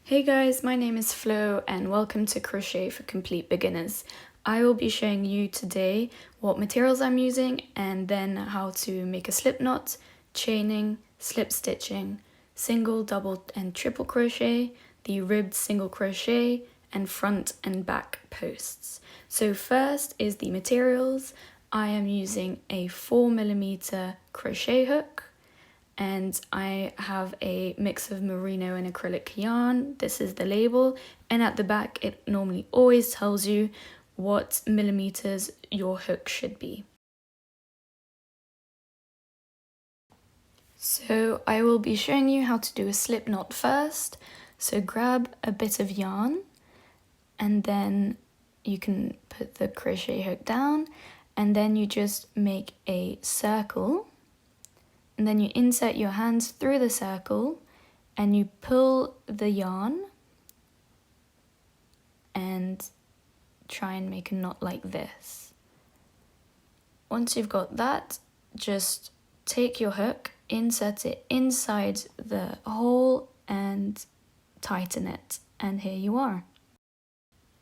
Hey guys, my name is Flo and welcome to Crochet for Complete Beginners. I will be showing you today what materials I'm using and then how to make a slip knot, chaining, slip stitching, single, double and triple crochet, the ribbed single crochet and front and back posts. So first is the materials. I am using a 4mm crochet hook, and I have a mix of merino and acrylic yarn. This is the label, and at the back it normally always tells you what millimeters your hook should be. So I will be showing you how to do a slip knot first. So grab a bit of yarn and then you can put the crochet hook down and then you just make a circle. And then you insert your hands through the circle and you pull the yarn and try and make a knot like this. Once you've got that, just take your hook, insert it inside the hole and tighten it. And here you are.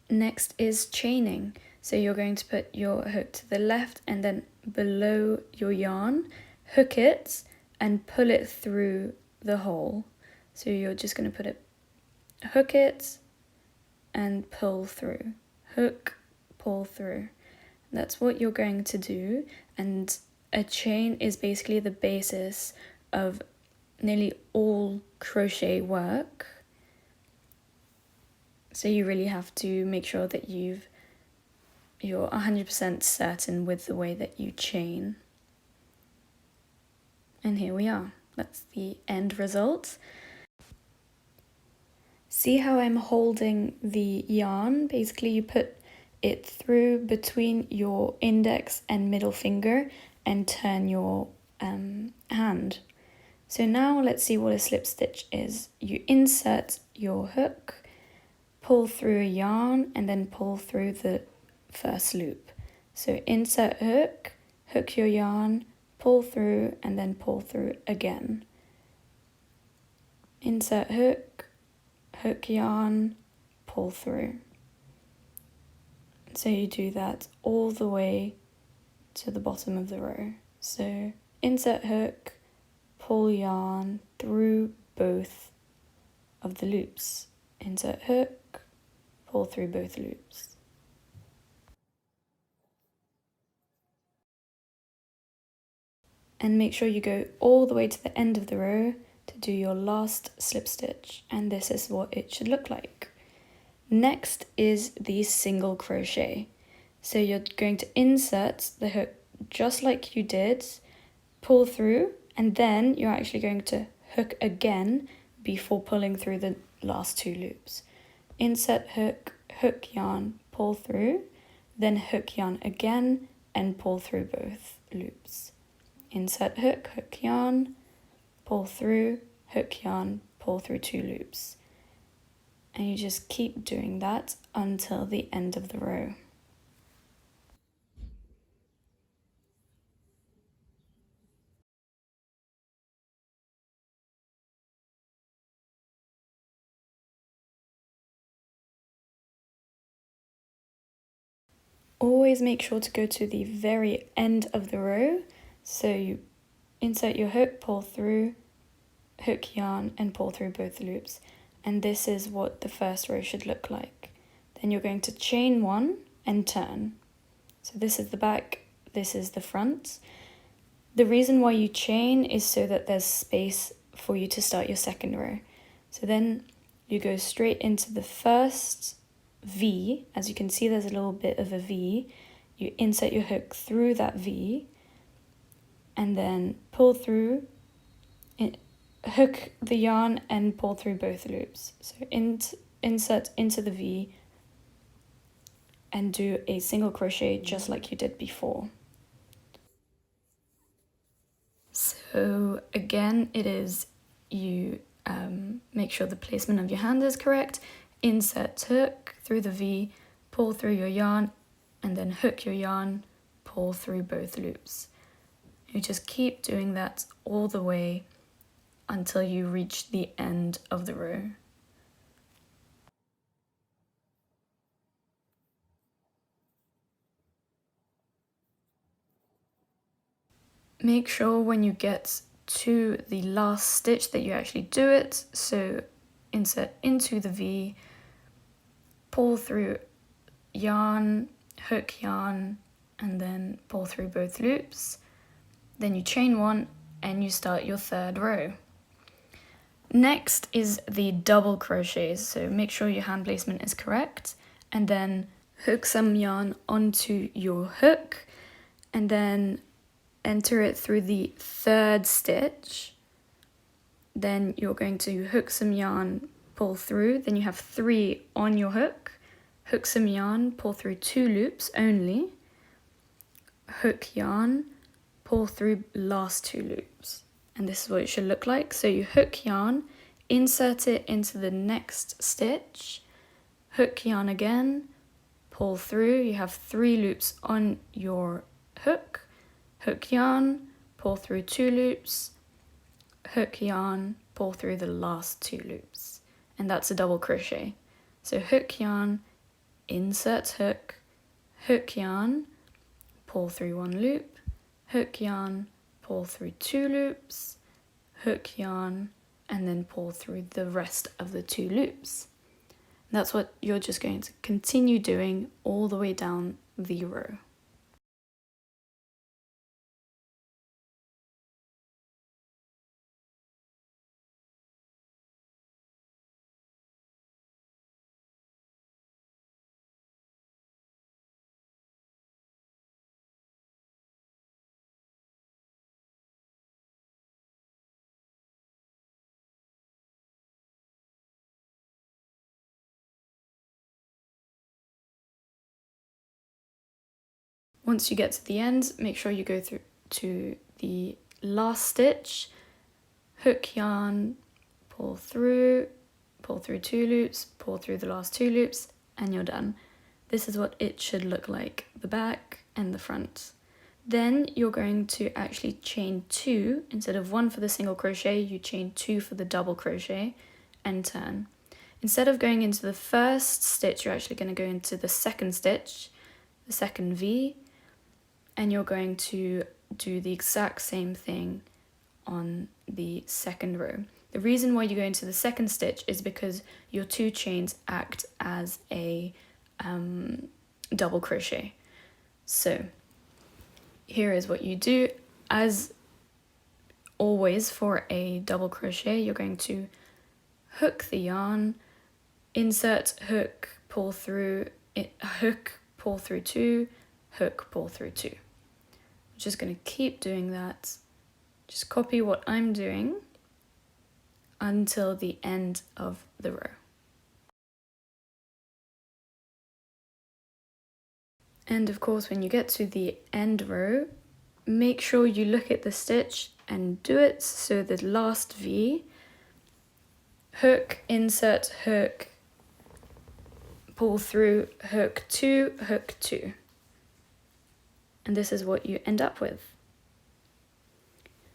Next is chaining. So you're going to put your hook to the left and then below your yarn, hook it and pull it through the hole. So you're just going to put it, hook it and pull through. Hook, pull through. That's what you're going to do. And a chain is basically the basis of nearly all crochet work. So you really have to make sure that you're 100% certain with the way that you chain. And here we are. That's the end result. See how I'm holding the yarn? Basically, you put it through between your index and middle finger and turn your hand. So now let's see what a slip stitch is. You insert your hook, pull through a yarn, and then pull through the first loop. So insert hook, hook your yarn, pull through and then pull through again. Insert hook, hook yarn, pull through. So you do that all the way to the bottom of the row. So insert hook, pull yarn through both of the loops. Insert hook, pull through both loops. And make sure you go all the way to the end of the row to do your last slip stitch, and this is what it should look like. Next is the single crochet. So you're going to insert the hook just like you did, pull through, and then you're actually going to hook again before pulling through the last two loops. Insert hook, hook yarn, pull through, then hook yarn again and pull through both loops. Insert hook, hook yarn, pull through, hook yarn, pull through two loops. And you just keep doing that until the end of the row. Always make sure to go to the very end of the row. So you insert your hook, pull through, hook yarn and pull through both loops. And this is what the first row should look like. Then you're going to chain one and turn. So this is the back, this is the front. The reason why you chain is so that there's space for you to start your second row. So then you go straight into the first V. As you can see, there's a little bit of a V. You insert your hook through that V and then pull through, hook the yarn and pull through both loops. So insert into the V and do a single crochet just like you did before. So again, it is you make sure the placement of your hand is correct, insert hook through the V, pull through your yarn, and then hook your yarn, pull through both loops. You just keep doing that all the way until you reach the end of the row. Make sure when you get to the last stitch that you actually do it. So insert into the V, pull through yarn, hook yarn, and then pull through both loops. Then you chain one and you start your third row. Next is the double crochets, so make sure your hand placement is correct, and then hook some yarn onto your hook and then enter it through the third stitch. Then you're going to hook some yarn, pull through, then you have 3 on your hook, hook some yarn, pull through 2 loops only, hook yarn, pull through last 2 loops. And this is what it should look like. So you hook yarn, insert it into the next stitch, hook yarn again, pull through, you have 3 loops on your hook, hook yarn, pull through 2 loops, hook yarn, pull through the last 2 loops. And that's a double crochet. So hook yarn, insert hook, hook yarn, pull through 1 loop, hook yarn, pull through 2 loops, hook yarn, and then pull through the rest of the 2 loops. And that's what you're just going to continue doing all the way down the row. Once you get to the end, make sure you go through to the last stitch, hook yarn, pull through 2 loops, pull through the last 2 loops, and you're done. This is what it should look like, the back and the front. Then you're going to actually chain 2, instead of 1 for the single crochet, you chain 2 for the double crochet and turn. Instead of going into the first stitch, you're actually going to go into the second stitch, the second V, and you're going to do the exact same thing on the second row. The reason why you go into the second stitch is because your 2 chains act as a double crochet. So here is what you do. As always for a double crochet, you're going to hook the yarn, insert hook, pull through it, hook, pull through 2, hook, pull through 2. I'm just going to keep doing that. Just copy what I'm doing until the end of the row. And of course, when you get to the end row, make sure you look at the stitch and do it so the last V, hook, insert hook, pull through, hook 2, hook 2. And this is what you end up with.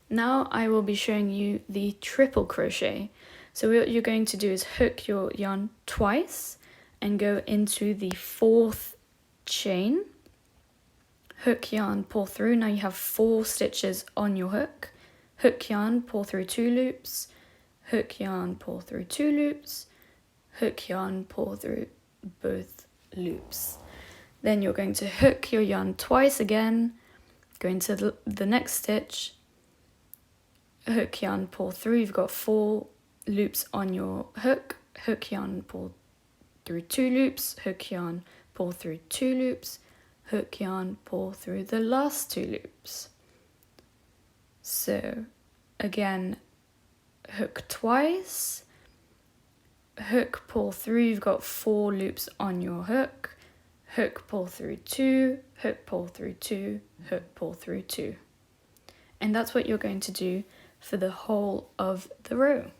Now I will be showing you the triple crochet. So what you're going to do is hook your yarn twice and go into the 4th chain, hook yarn, pull through. Now you have 4 stitches on your hook, hook yarn, pull through 2 loops, hook yarn, pull through 2 loops, hook yarn, pull through both loops. Then you're going to hook your yarn twice again, go into the next stitch, hook yarn, pull through. You've got 4 loops on your hook, hook yarn, pull through 2 loops, hook yarn, pull through 2 loops, hook yarn, pull through the last 2 loops. So again, hook twice, hook, pull through. You've got 4 loops on your hook, hook, pull through 2, hook, pull through 2, hook, pull through 2. And that's what you're going to do for the whole of the row.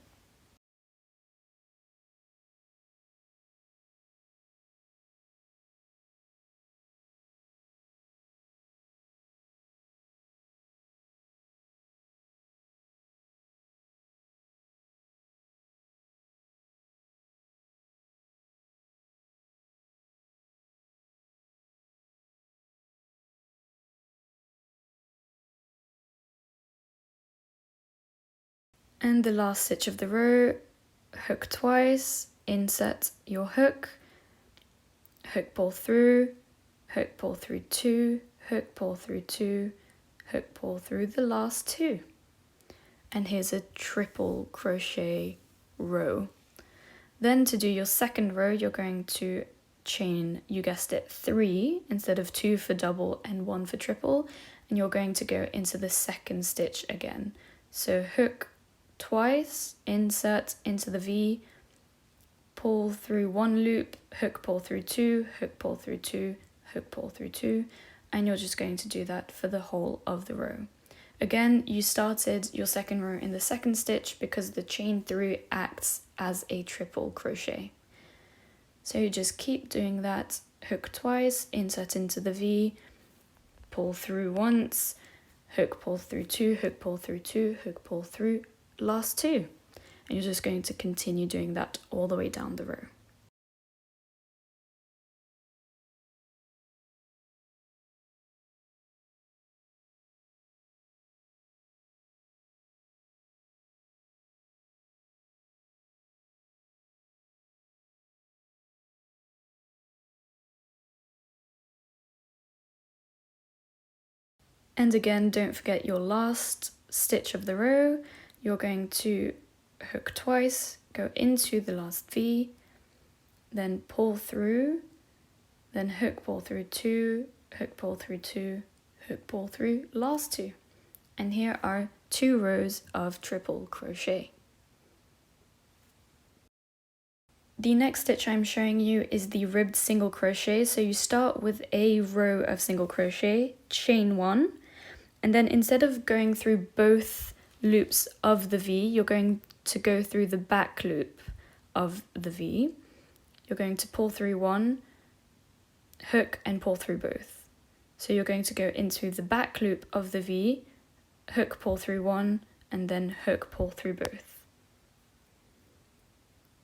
And the last stitch of the row, hook twice, insert your hook, hook, pull through, hook, pull through 2, hook, pull through 2, hook, pull through the last 2. And here's a triple crochet row. Then to do your second row, you're going to chain, you guessed it, 3 instead of 2 for double and 1 for triple, and you're going to go into the second stitch again. So hook twice, insert into the V, pull through 1 loop, hook, pull through 2, hook, pull through 2, hook, pull through 2, and you're just going to do that for the whole of the row. Again, you started your second row in the second stitch because the chain 3 acts as a triple crochet. So you just keep doing that, hook twice, insert into the V, pull through once, hook, pull through 2, hook, pull through 2, hook, pull through last 2. And you're just going to continue doing that all the way down the row. And again, don't forget your last stitch of the row. You're going to hook twice, go into the last V, then pull through, then hook, pull through 2, hook, pull through 2, hook, pull through last 2. And here are 2 rows of triple crochet. The next stitch I'm showing you is the ribbed single crochet. So you start with a row of single crochet, chain 1, and then instead of going through both loops of the V, you're going to go through the back loop of the V. You're going to pull through 1, hook, and pull through both. So you're going to go into the back loop of the V, hook, pull through 1, and then hook, pull through both.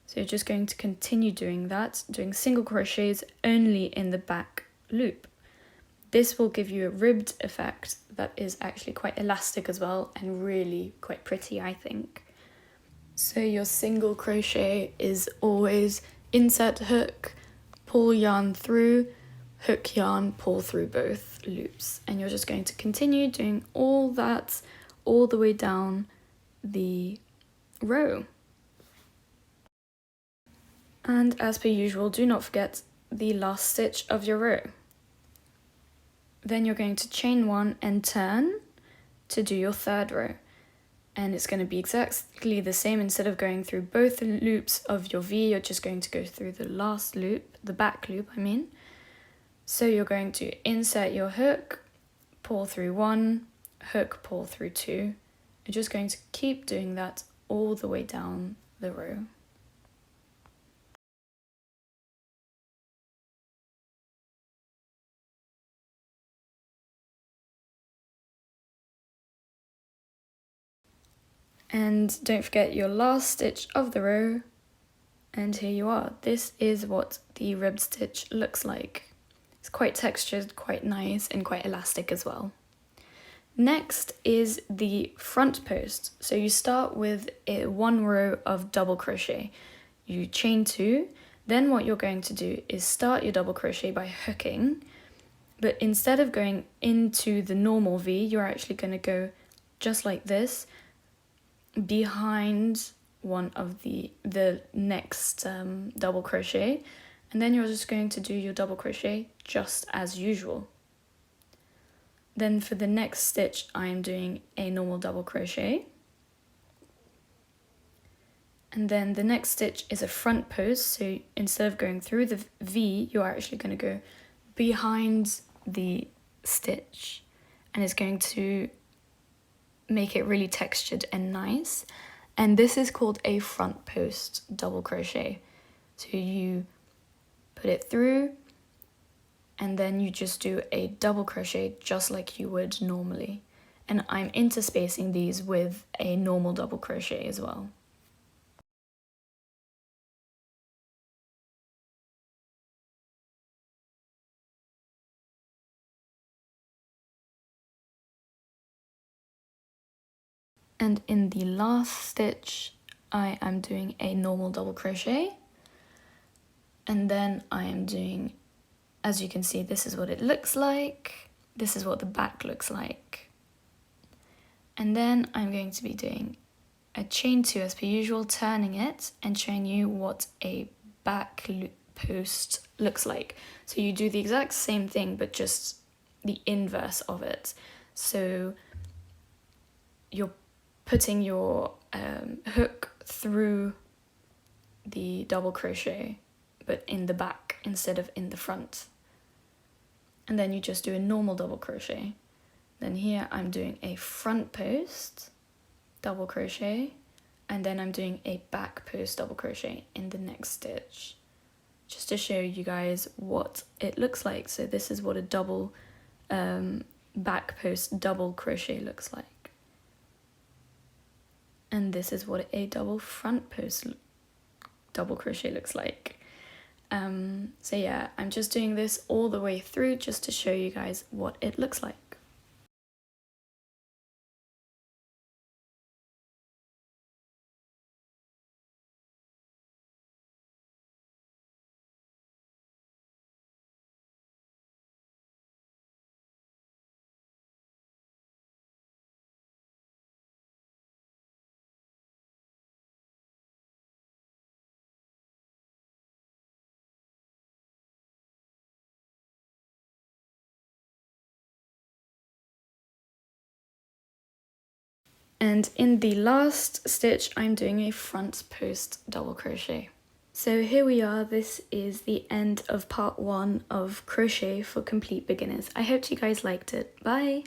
So you're just going to continue doing that, doing single crochets only in the back loop. This will give you a ribbed effect that is actually quite elastic as well and really quite pretty, I think. So your single crochet is always insert hook, pull yarn through, hook yarn, pull through both loops. And you're just going to continue doing all that all the way down the row. And as per usual, do not forget the last stitch of your row. Then you're going to chain 1 and turn to do your third row. And it's going to be exactly the same. Instead of going through both loops of your V, you're just going to go through the last loop, the back loop, I mean. So you're going to insert your hook, pull through 1, hook, pull through 2. You're just going to keep doing that all the way down the row. And don't forget your last stitch of the row, and here you are. This is what the rib stitch looks like. It's quite textured, quite nice, and quite elastic as well. Next is the front post. So you start with 1 row of double crochet. You chain 2, then what you're going to do is start your double crochet by hooking, but instead of going into the normal V, you're actually going to go just like this, behind one of the next double crochet, and then you're just going to do your double crochet just as usual. Then for the next stitch, I'm doing a normal double crochet, and then the next stitch is a front post. So instead of going through the V, you're actually going to go behind the stitch, and it's going to make it really textured and nice. And this is called a front post double crochet. So you put it through and then you just do a double crochet just like you would normally. And I'm interspacing these with a normal double crochet as well. And in the last stitch, I am doing a normal double crochet. And then I am doing, as you can see, this is what it looks like. This is what the back looks like. And then I'm going to be doing a chain 2 as per usual, turning it and showing you what a back post looks like. So you do the exact same thing, but just the inverse of it. So you're putting your hook through the double crochet, but in the back instead of in the front. And then you just do a normal double crochet. Then here I'm doing a front post double crochet, and then I'm doing a back post double crochet in the next stitch, just to show you guys what it looks like. So this is what a double back post double crochet looks like, and this is what a double front post double crochet looks like. So yeah, I'm just doing this all the way through just to show you guys what it looks like. And in the last stitch, I'm doing a front post double crochet. So here we are, this is the end of part 1 of Crochet for Complete Beginners. I hope you guys liked it. Bye!